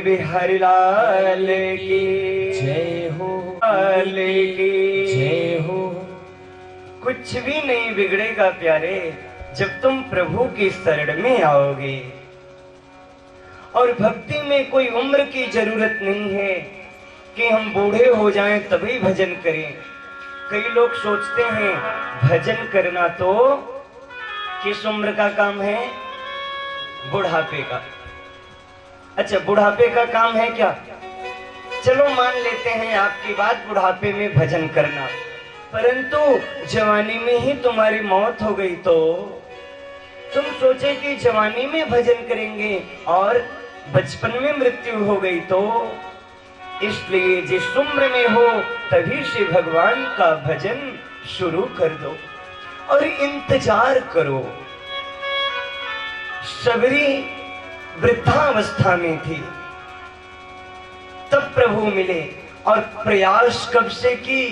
बिहारी लाल की जय हो, लाल की जय हो। कुछ भी नहीं बिगड़ेगा प्यारे जब तुम प्रभु की शरण में आओगे। और भक्ति में कोई उम्र की जरूरत नहीं है कि हम बूढ़े हो जाएं तभी भजन करें। कई लोग सोचते हैं भजन करना तो किस उम्र का काम है? बुढ़ापे का। अच्छा, बुढ़ापे का काम है क्या? चलो मान लेते हैं आपकी बात, बुढ़ापे में भजन करना। परंतु जवानी में ही तुम्हारी मौत हो गई तो तुम सोचे कि जवानी में भजन करेंगे और बचपन में मृत्यु हो गई तो। इसलिए जिस उम्र में हो तभी से भगवान का भजन शुरू कर दो और इंतजार करो। शबरी वृद्धावस्था में थी तब प्रभु मिले। और प्रयास कब से की?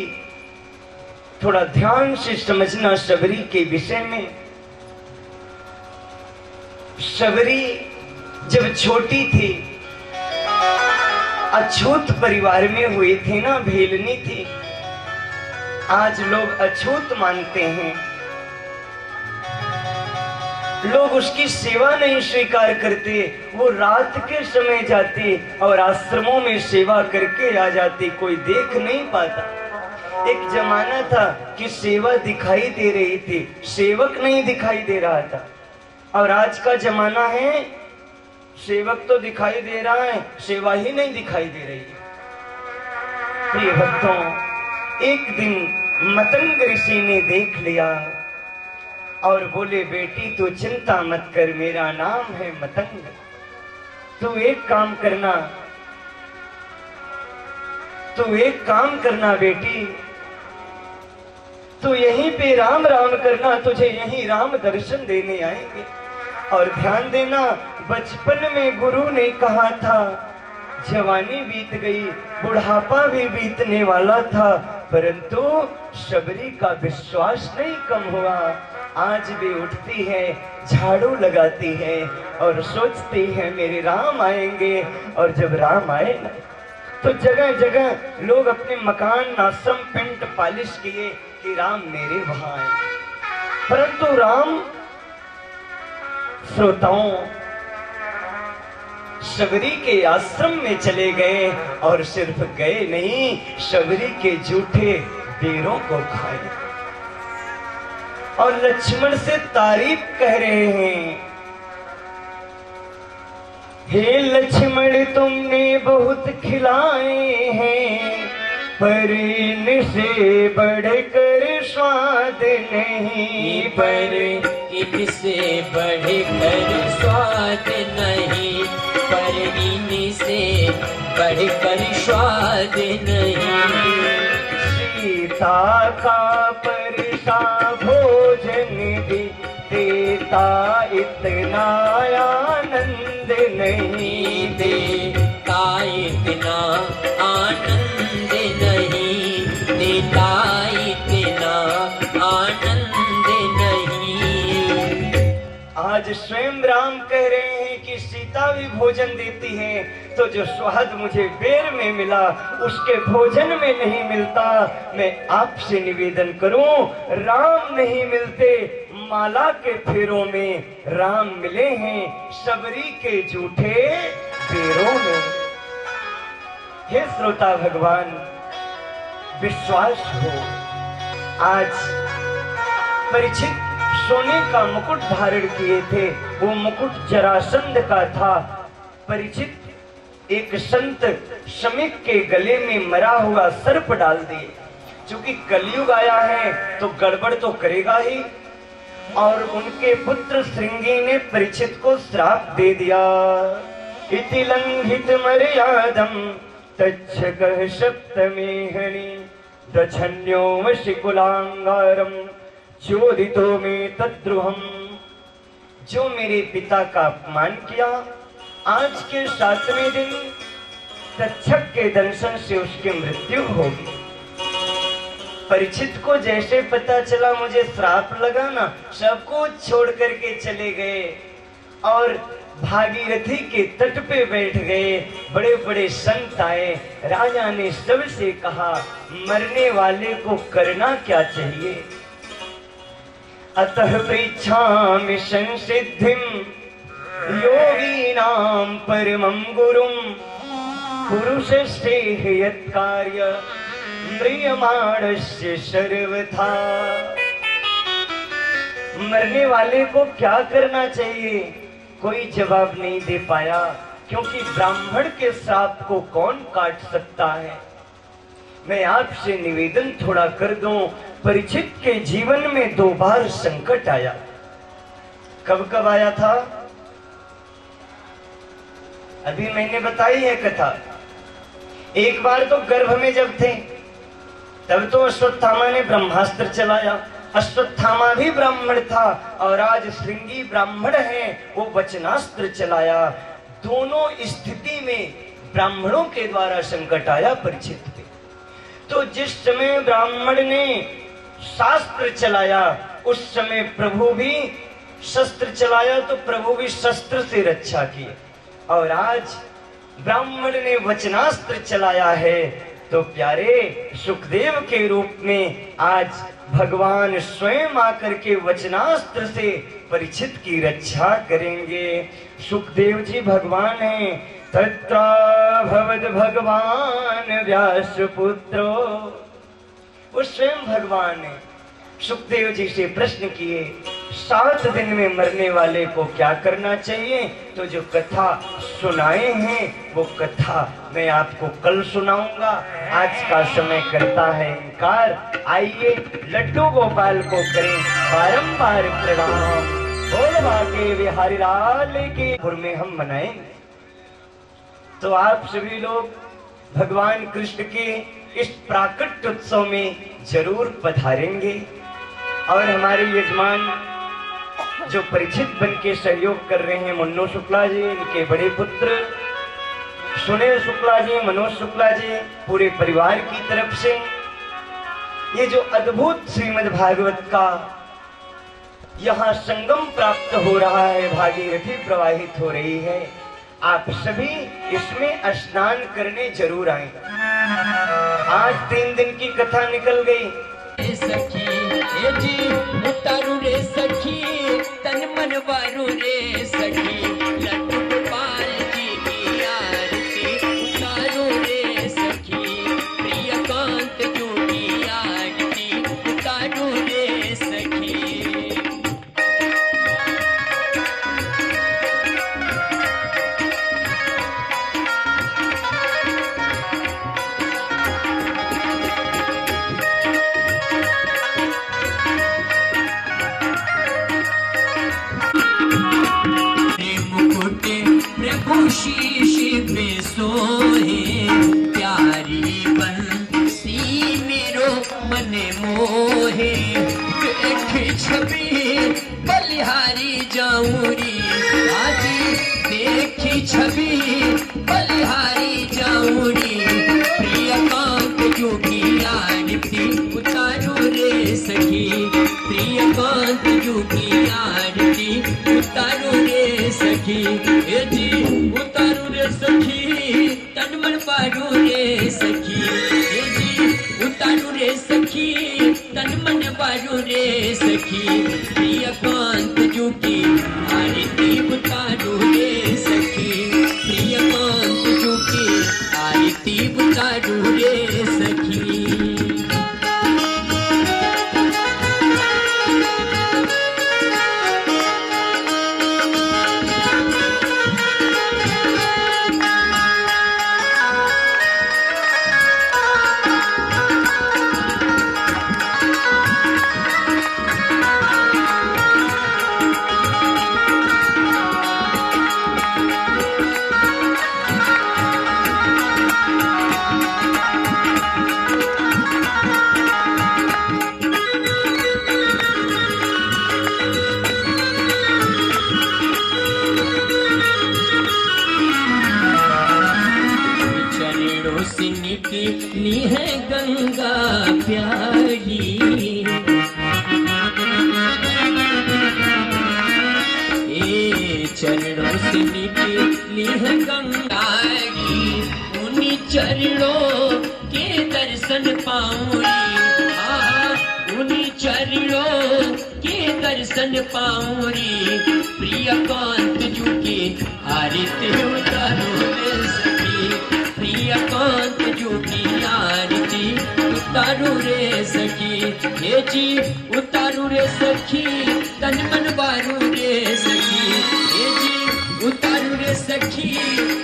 थोड़ा ध्यान से समझना शबरी के विषय में। शबरी जब छोटी थी, अछूत परिवार में हुई थी ना, भेलनी थी। आज लोग अछूत मानते हैं, लोग उसकी सेवा नहीं स्वीकार करते। वो रात के समय जाती और आश्रमों में सेवा करके आ जाती, कोई देख नहीं पाता। एक जमाना था कि सेवा दिखाई दे रही थी, सेवक नहीं दिखाई दे रहा था। और आज का जमाना है सेवक तो दिखाई दे रहा है, सेवा ही नहीं दिखाई दे रही है। प्रिय भक्तों, एक दिन मतंग ऋषि ने देख लिया और बोले, बेटी तू चिंता मत कर, मेरा नाम है मतंग। तू एक काम करना, तू एक काम करना बेटी, तू यहीं पे राम राम करना, तुझे यहीं राम दर्शन देने आएंगे। और ध्यान देना, बचपन में गुरु ने कहा था, जवानी बीत गई, बुढ़ापा भी बीतने वाला था, परंतु शबरी का विश्वास नहीं कम हुआ। आज भी उठती है, झाड़ू लगाती है और सोचती है मेरे राम आएंगे। और जब राम आए ना तो जगह जगह लोग अपने मकान आश्रम पेंट पॉलिश किए कि राम मेरे वहां आए। परंतु राम श्रोताओं शबरी के आश्रम में चले गए और सिर्फ गए नहीं, शबरी के जूठे बेरों को खाए और लक्ष्मण से तारीफ कह रहे हैं, हे लक्ष्मण तुमने बहुत खिलाए हैं, पर इनसे बढ़कर स्वाद नहीं, पर इनसे बढ़कर स्वाद नहीं, पर इनसे बढ़कर स्वाद नहीं। सीता का परसा भोजन भी देता इतना आनंद नहीं, देता इतना आनंद नहीं, देता इतना आनंद नहीं। आज स्वयं राम कह रहे हैं कि सीता भी भोजन देती है, तो जो स्वाद मुझे बेर में मिला उसके भोजन में नहीं मिलता। मैं आपसे निवेदन करूं, राम नहीं मिलते, माला के फेरों में राम मिले हैं, शबरी के जूठे बेरों में। हे श्रोता भगवान, विश्वास हो। आज परीक्षित सोने का मुकुट धारण किए थे, वो मुकुट जरासंध का था। परीक्षित एक संत शमीक के गले में मरा हुआ सर्प डाल दिए। क्योंकि कलयुग आया है तो गड़बड़ तो करेगा ही। और उनके पुत्र श्रृंगी ने परीक्षित को श्राप दे दिया, इति लंघित मर्यादम तच्छकः सप्तमेहनि दक्षन्यो वशिकुलांगारम चोदितो में तद्रुहम। जो मेरे पिता का अपमान किया, आज के 7वें दिन तक्षक के दंशन से उसकी मृत्यु होगी। परीक्षित को जैसे पता चला मुझे श्राप लगा ना, सब कुछ छोड़ करके चले गए और भागीरथी के तट पे बैठ गए। बड़े बड़े संत आए। राजा ने सबसे कहा, मरने वाले को करना क्या चाहिए? अतः पृच्छामि संसिद्धिं योगीनां परमं गुरुं पुरुषस्तेह यत्कार्य म्रियमाणस्य सर्वथा। मरने वाले को क्या करना चाहिए? कोई जवाब नहीं दे पाया, क्योंकि ब्राह्मण के श्राप को कौन काट सकता है। मैं आपसे निवेदन थोड़ा कर दूं, परीक्षित के जीवन में 2 बार संकट आया। कब कब आया था? अभी मैंने बताई है कथा। एक बार तो गर्भ में जब थे, तब तो अश्वत्थामा ने ब्रह्मास्त्र चलाया। अश्वत्थामा भी ब्राह्मण था और आज श्रृंगी ब्राह्मण है, वो वचनास्त्र चलाया। दोनों स्थिति में ब्राह्मणों के द्वारा संकट आया परीक्षित पे। तो जिस समय ब्राह्मण ने शास्त्र चलाया, उस समय प्रभु भी शस्त्र चलाया, तो प्रभु भी शस्त्र से रक्षा की। और आज ब्राह्मण ने वचनास्त्र चलाया है, तो प्यारे सुखदेव के रूप में आज भगवान स्वयं आकर के वचनास्त्र से परीक्षित की रक्षा करेंगे। सुखदेव जी भगवान हैं। तत्रा भवद भगवान व्यास पुत्रो, वो स्वयं भगवान है। सुखदेव जी से प्रश्न किए, 7 दिन में मरने वाले को क्या करना चाहिए? तो जो कथा सुनाए हैं वो कथा मैं आपको कल सुनाऊंगा। आज का समय करता है इनकार। आइए लड्डू गोपाल को करें बारंबार प्रणाम। बोल बाके बिहारी लाल की पुर में हम मनाएंगे। तो आप सभी लोग भगवान कृष्ण के इस प्राकट्य उत्सव में जरूर पधारेंगे। और हमारे यजमान जो परिचित बन के सहयोग कर रहे हैं, मुन्नू शुक्ला जी, इनके बड़े पुत्र सुनील शुक्ला जी, मनोज शुक्ला जी, पूरे परिवार की तरफ से ये जो अद्भुत श्रीमद् भागवत का यहाँ संगम प्राप्त हो रहा है, भागीरथी प्रवाहित हो रही है, आप सभी इसमें स्नान करने जरूर आए। आज 3 दिन की कथा निकल गई। सखी ये जी उतारू रे सखी, तन मन वारू रे सखी, लड्डू गोपाल जी की आरती उतारू रे सखी, प्रियकांत जू की आरती उतारू रे सखी। शीश पे सोहे प्यारी बंसी मेरो मन मोहे, देख छवि बलिहारी जाऊरी, आज देखी छवि बलिहारी जाऊरी, प्रियकांत जोगी आरती उतारू रे सखी, प्रियकांत जोगी आरती उतारू रे सखी। ए जी उतारू रे सखी, तन मन पारू रे सखी, ए जी उतारू रे सखी, तन मन पारू रे सखी, प्रियकांत जोगी आरती उतारू रे सखी, प्रियकांत जोगी आरती उतारू रे सखी। नी है गंगा प्यारी, ए चरणों से निकली है गंगा री, उन्हीं चरणों के दर्शन पाऊंगी, उन्हीं चरणों के दर्शन पाऊंगी। प्रिय कांत जू की आरती उतारो रे सखी, प्रिय कांत जू की आरती उतारू रे सखी। हे जी उतारू रे सखी, तन मन बारू रे सखी। हे जी उतारू रे सखी,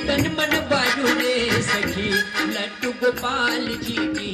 तन मन बारू रे सखी। लड्डू गोपाल जी की